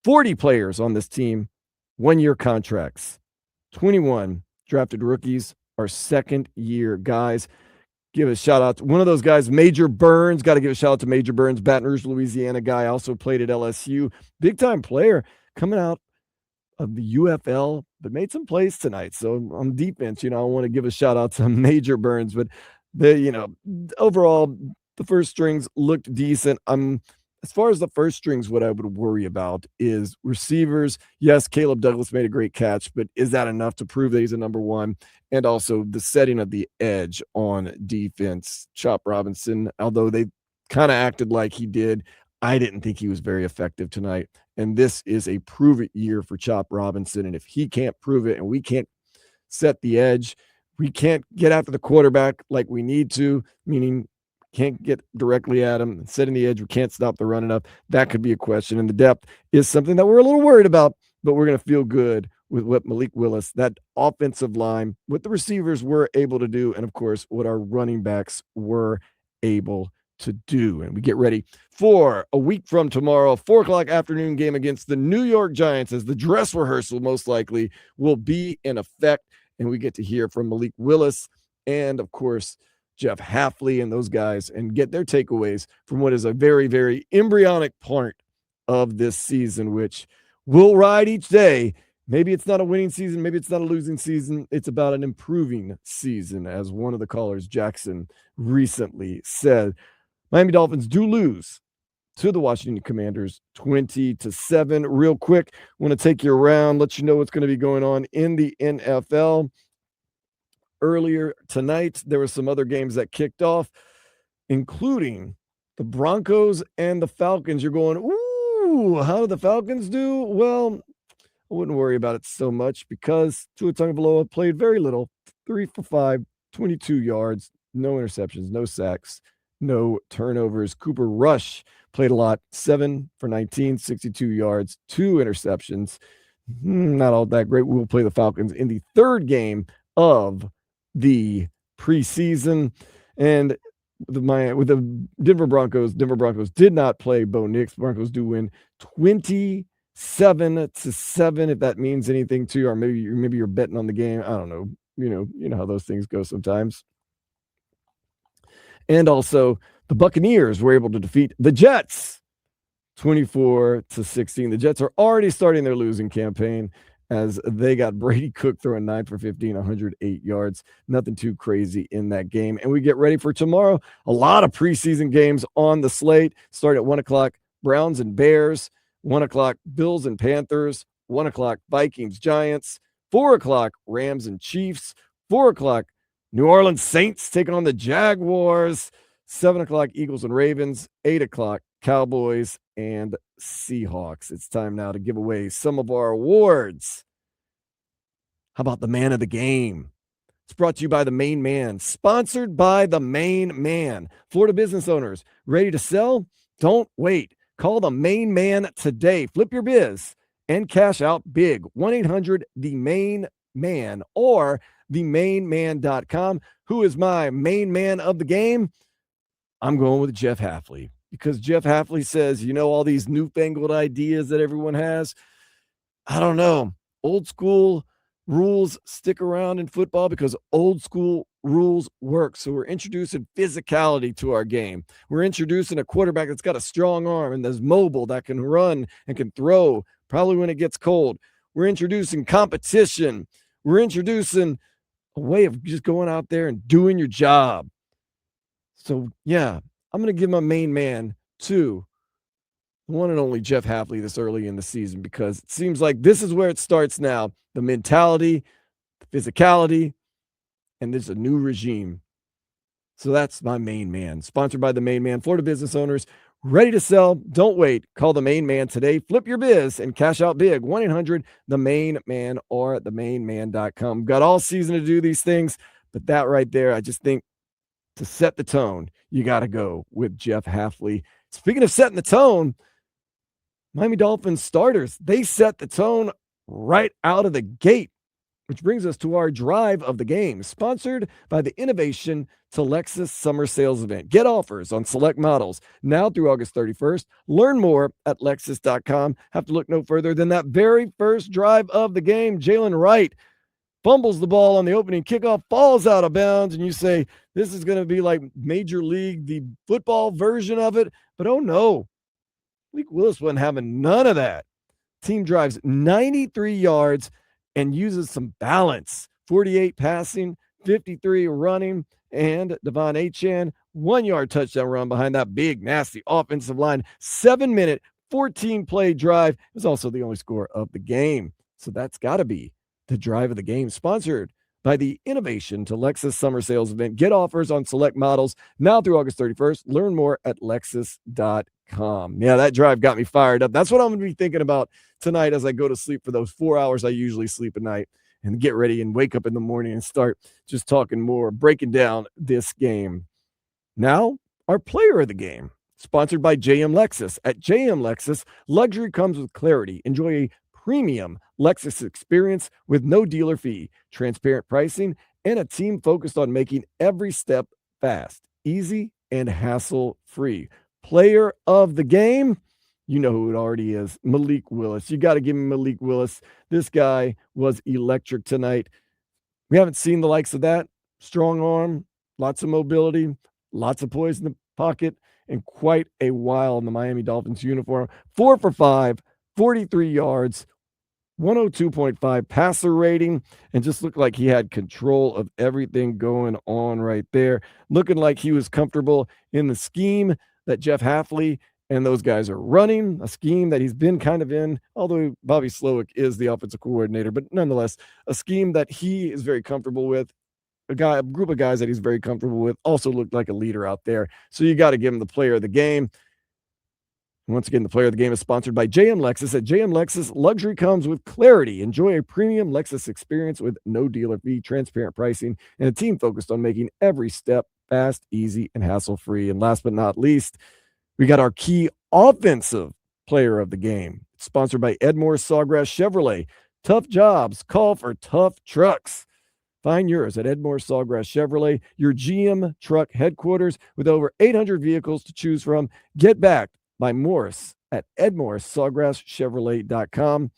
40 players on this team, 1-year contracts. 21 drafted rookies are second-year guys. Give a shout out to one of those guys, Major Burns. Got to give a shout out to Major Burns, Baton Rouge, Louisiana guy. Also played at LSU. Big-time player coming out of the UFL, but made some plays tonight. So on defense, I want to give a shout out to Major Burns, but overall, the first strings looked decent. As far as the first strings, what I would worry about is receivers. Yes, Caleb Douglas made a great catch, but is that enough to prove that he's a number one? And also the setting of the edge on defense. Chop Robinson, although they kind of acted like he did, I didn't think he was very effective tonight. And this is a prove-it year for Chop Robinson. And if he can't prove it and we can't set the edge, we can't get after the quarterback like we need to, meaning can't get directly at him, setting the edge, we can't stop the run enough, that could be a question. And the depth is something that we're a little worried about, but we're going to feel good with what Malik Willis, that offensive line, what the receivers were able to do, and of course, what our running backs were able to do. And we get ready for a week from tomorrow, 4:00 afternoon game against the New York Giants, as the dress rehearsal most likely will be in effect. And we get to hear from Malik Willis and, of course, Jeff Hafley and those guys and get their takeaways from what is a very, very embryonic part of this season, which we'll ride each day. Maybe it's not a winning season. Maybe it's not a losing season. It's about an improving season, as one of the callers, Jackson, recently said. Miami Dolphins do lose to the Washington Commanders 20-7. Real quick, want to take you around, let you know what's going to be going on in the NFL. Earlier tonight, there were some other games that kicked off, including the Broncos and the Falcons. You're going, ooh, how did the Falcons do? Well, I wouldn't worry about it so much because Tua Tagovailoa played very little, 3 for 5, 22 yards, no interceptions, no sacks, no turnovers. Cooper Rush played a lot, 7 for 19, 62 yards, 2 interceptions. Not all that great. We'll play the Falcons in the third game of the preseason. And with the Denver Broncos did not play Bo Nix. Broncos do win 27-7, if that means anything to you, or maybe you're betting on the game. I don't know. You know how those things go sometimes. And also the Buccaneers were able to defeat the Jets 24-16. The Jets are already starting their losing campaign, as they got Brady Cook throwing 9 for 15, 108 yards. Nothing too crazy in that game. And we get ready for tomorrow. A lot of preseason games on the slate. Start at 1:00, Browns and Bears. 1:00, Bills and Panthers. 1:00, Vikings, Giants. 4:00, Rams and Chiefs. 4:00, New Orleans Saints taking on the Jaguars. 7:00, Eagles and Ravens. 8:00, Cowboys and Seahawks. It's time now to give away some of our awards. How about the man of the game? It's brought to you by the Main Man, sponsored by the Main Man. Florida business owners, ready to sell? Don't wait. Call the Main Man today. Flip your biz and cash out big. 1-800-THE-MAIN-MAN or themainman.com. Who is my main man of the game? I'm going with Jeff Hafley, because Jeff Hafley says, all these newfangled ideas that everyone has, I don't know. Old school rules stick around in football because old school rules work. So we're introducing physicality to our game. We're introducing a quarterback that's got a strong arm and that's mobile, that can run and can throw, probably when it gets cold. We're introducing competition. We're introducing a way of just going out there and doing your job. So, yeah, I'm going to give my main man to the one and only Jeff Hafley this early in the season, because it seems like this is where it starts now. The mentality, the physicality, and there's a new regime. So that's my main man. Sponsored by the Main Man. Florida business owners, ready to sell? Don't wait. Call the Main Man today. Flip your biz and cash out big. 1-800-THE-MAIN-MAN or themainman.com. Got all season to do these things, but that right there, I just think, to set the tone, you got to go with Jeff Hafley. Speaking of setting the tone, Miami Dolphins starters, they set the tone right out of the gate. Which brings us to our drive of the game, sponsored by the Innovation to Lexus Summer Sales Event. Get offers on select models now through August 31st. Learn more at Lexus.com. Have to look no further than that very first drive of the game. Jalen Wright fumbles the ball on the opening kickoff, falls out of bounds, and you say, this is going to be like Major League, the football version of it. But oh no, Malik Willis wasn't having none of that. Team drives 93 yards and uses some balance. 48 passing, 53 running, and Devon Achane, 1-yard touchdown run behind that big, nasty offensive line. 7-minute, 14-play drive. It was also the only score of the game. So that's got to be the drive of the game, sponsored by the Innovation to Lexus Summer Sales Event. Get offers on select models now through August 31st. Learn more at Lexus.com. Yeah, that drive got me fired up. That's what I'm going to be thinking about tonight as I go to sleep for those 4 hours I usually sleep at night, and get ready and wake up in the morning and start just talking more, breaking down this game. Now, our player of the game, sponsored by JM Lexus. At JM Lexus, luxury comes with clarity. Enjoy a premium Lexus experience with no dealer fee, transparent pricing, and a team focused on making every step fast, easy, and hassle-free. Player of the game, you know who it already is, Malik Willis. You got to give him Malik Willis. This guy was electric tonight. We haven't seen the likes of that. Strong arm, lots of mobility, lots of poise in the pocket, and quite a while in the Miami Dolphins uniform. 4 for 5, 43 yards, 102.5 passer rating, and just looked like he had control of everything going on right there. Looking like he was comfortable in the scheme that Jeff Hafley and those guys are running, a scheme that he's been kind of in, although Bobby Slowick is the offensive coordinator, but nonetheless, a scheme that he is very comfortable with. A group of guys that he's very comfortable with, also looked like a leader out there. So you got to give him the player of the game. Once again, the player of the game is sponsored by JM Lexus. At JM Lexus, luxury comes with clarity. Enjoy a premium Lexus experience with no dealer fee, transparent pricing, and a team focused on making every step fast, easy, and hassle-free. And last but not least, we got our key offensive player of the game, sponsored by Edmore Sawgrass Chevrolet. Tough jobs, call for tough trucks. Find yours at Edmore Sawgrass Chevrolet, your GM truck headquarters with over 800 vehicles to choose from. Get back by Morris at EdmoreSawgrassChevrolet.com.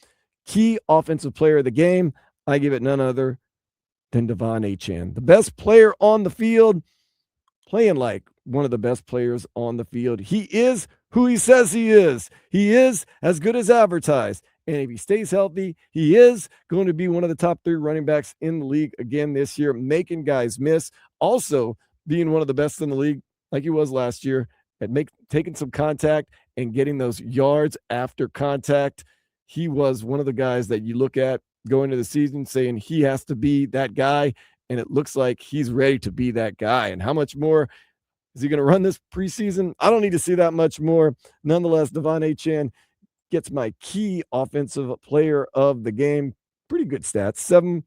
Key offensive player of the game, I give it none other than Devon Achane. The best player on the field, playing like one of the best players on the field. He is who he says he is. He is as good as advertised. And if he stays healthy, he is going to be one of the top 3 running backs in the league again this year, making guys miss. Also being one of the best in the league, like he was last year, at taking some contact and getting those yards after contact. He was one of the guys that you look at going into the season saying he has to be that guy, and it looks like he's ready to be that guy. And how much more is he going to run this preseason? I don't need to see that much more. Nonetheless, Devon Achane gets my key offensive player of the game. Pretty good stats. 7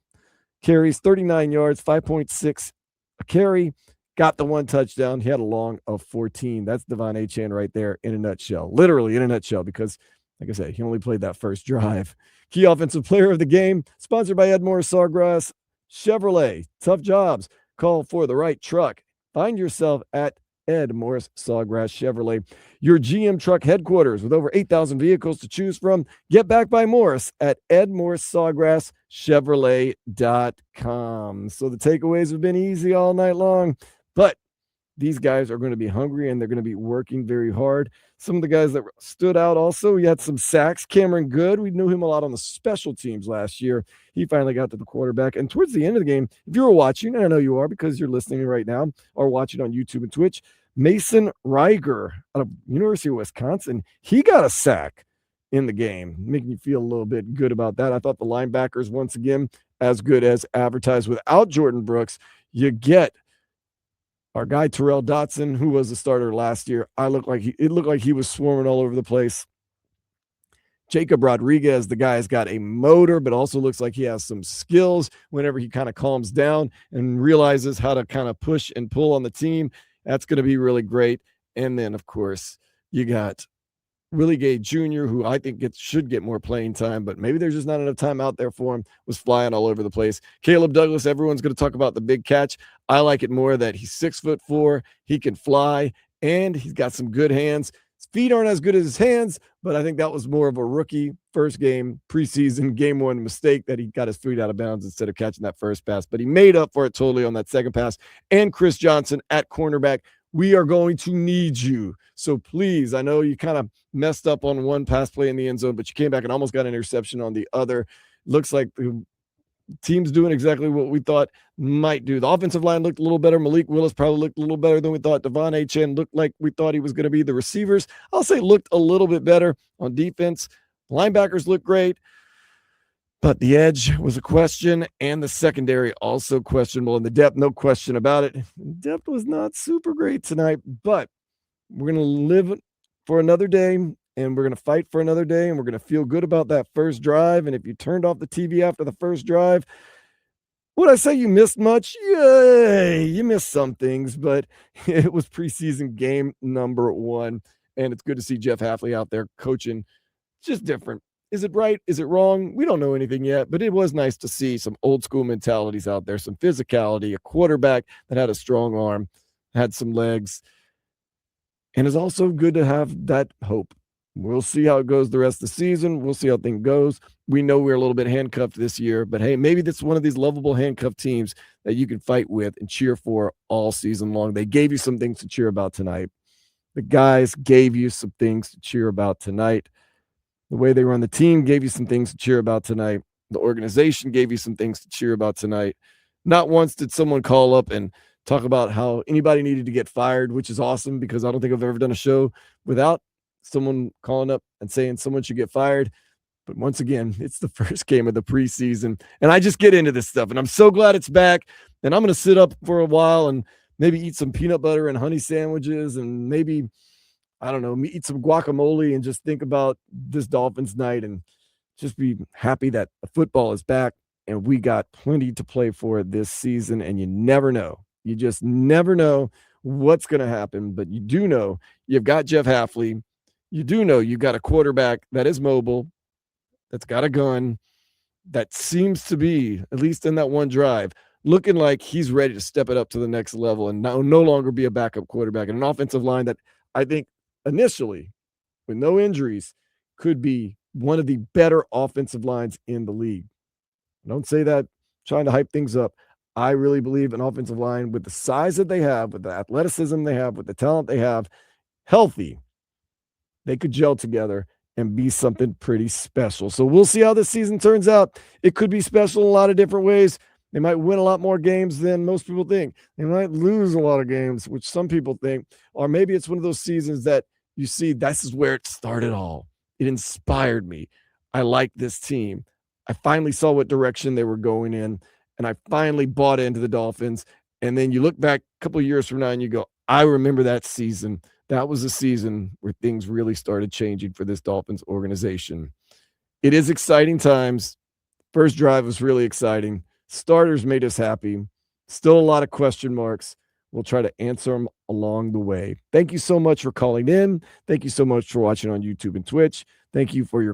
carries, 39 yards, 5.6 a carry. Got the 1 touchdown. He had a long of 14. That's Devon Achane right there in a nutshell. Literally in a nutshell, because, like I said, he only played that first drive. Key offensive player of the game, sponsored by Edmore Sawgrass Chevrolet. Tough jobs. Call for the right truck. Find yourself at Ed Morris Sawgrass Chevrolet, your GM truck headquarters with over 8,000 vehicles to choose from. Get back by Morris at EdMorrisSawgrassChevrolet.com. So the takeaways have been easy all night long, but these guys are going to be hungry and they're going to be working very hard. Some of the guys that stood out also, we had some sacks. Cameron Good, we knew him a lot on the special teams last year. He finally got to the quarterback. And towards the end of the game, if you were watching, and I know you are because you're listening right now or watching on YouTube and Twitch, Mason Reiger out of University of Wisconsin, he got a sack in the game, making you feel a little bit good about that. I thought the linebackers, once again, as good as advertised. Without Jordan Brooks, you get our guy Terrell Dotson, who was the starter last year. It looked like he was swarming all over the place. Jacob Rodriguez, the guy's got a motor, but also looks like he has some skills whenever he kind of calms down and realizes how to kind of push and pull on the team. That's going to be really great. And then, of course, you got Willie Gay Jr., who I think should get more playing time, but maybe there's just not enough time out there for him, was flying all over the place. Caleb Douglas, everyone's going to talk about the big catch. I like it more that he's 6'4", he can fly, and he's got some good hands. His feet aren't as good as his hands, but I think that was more of a rookie first game, preseason, game one mistake that he got his feet out of bounds instead of catching that first pass. But he made up for it totally on that second pass. And Chris Johnson at cornerback, we are going to need you. So please, I know you kind of messed up on one pass play in the end zone, but you came back and almost got an interception on the other. Looks like the team's doing exactly what we thought might do. The offensive line looked a little better. Malik Willis probably looked a little better than we thought. Devon Achane looked like we thought he was going to be. The receivers, I'll say, looked a little bit better on defense. Linebackers looked great, but the edge was a question, and the secondary also questionable. And the depth, no question about it. The depth was not super great tonight, but we're going to live for another day, and we're going to fight for another day, and we're going to feel good about that first drive. And if you turned off the TV after the first drive, would I say you missed much? Yay, you missed some things, but it was preseason game number 1, and it's good to see Jeff Hafley out there coaching. Just different. Is it right? Is it wrong? We don't know anything yet, but it was nice to see some old school mentalities out there, some physicality, a quarterback that had a strong arm, had some legs, and it's also good to have that hope. We'll see how it goes the rest of the season. We'll see how things goes. We know we're a little bit handcuffed this year, but hey, maybe that's one of these lovable handcuffed teams that you can fight with and cheer for all season long. They gave you some things to cheer about tonight. The guys gave you some things to cheer about tonight. The way they run the team gave you some things to cheer about tonight. The organization gave you some things to cheer about tonight. Not once did someone call up and talk about how anybody needed to get fired, which is awesome because I don't think I've ever done a show without someone calling up and saying someone should get fired. But once again, it's the first game of the preseason, and I just get into this stuff, and I'm so glad it's back. And I'm going to sit up for a while and maybe eat some peanut butter and honey sandwiches and maybe, I don't know, eat some guacamole and just think about this Dolphins night and just be happy that the football is back and we got plenty to play for this season. And you never know. You just never know what's going to happen, but you do know you've got Jeff Hafley. You do know you've got a quarterback that is mobile, that's got a gun, that seems to be, at least in that one drive, looking like he's ready to step it up to the next level and no longer be a backup quarterback, and an offensive line that I think initially, with no injuries, could be one of the better offensive lines in the league. I don't say that trying to hype things up. I really believe an offensive line with the size that they have, with the athleticism they have, with the talent they have, healthy, they could gel together and be something pretty special. So we'll see how this season turns out. It could be special in a lot of different ways. They might win a lot more games than most people think. They might lose a lot of games, which some people think. Or maybe it's one of those seasons that you see, this is where it started all. It inspired me. I like this team. I finally saw what direction they were going in, and I finally bought into the Dolphins. And then you look back a couple of years from now and you go, I remember that season. That was a season where things really started changing for this Dolphins organization. It is exciting times. First drive was really exciting. Starters made us happy. Still a lot of question marks. We'll try to answer them along the way. Thank you so much for calling in. Thank you so much for watching on YouTube and Twitch. Thank you for your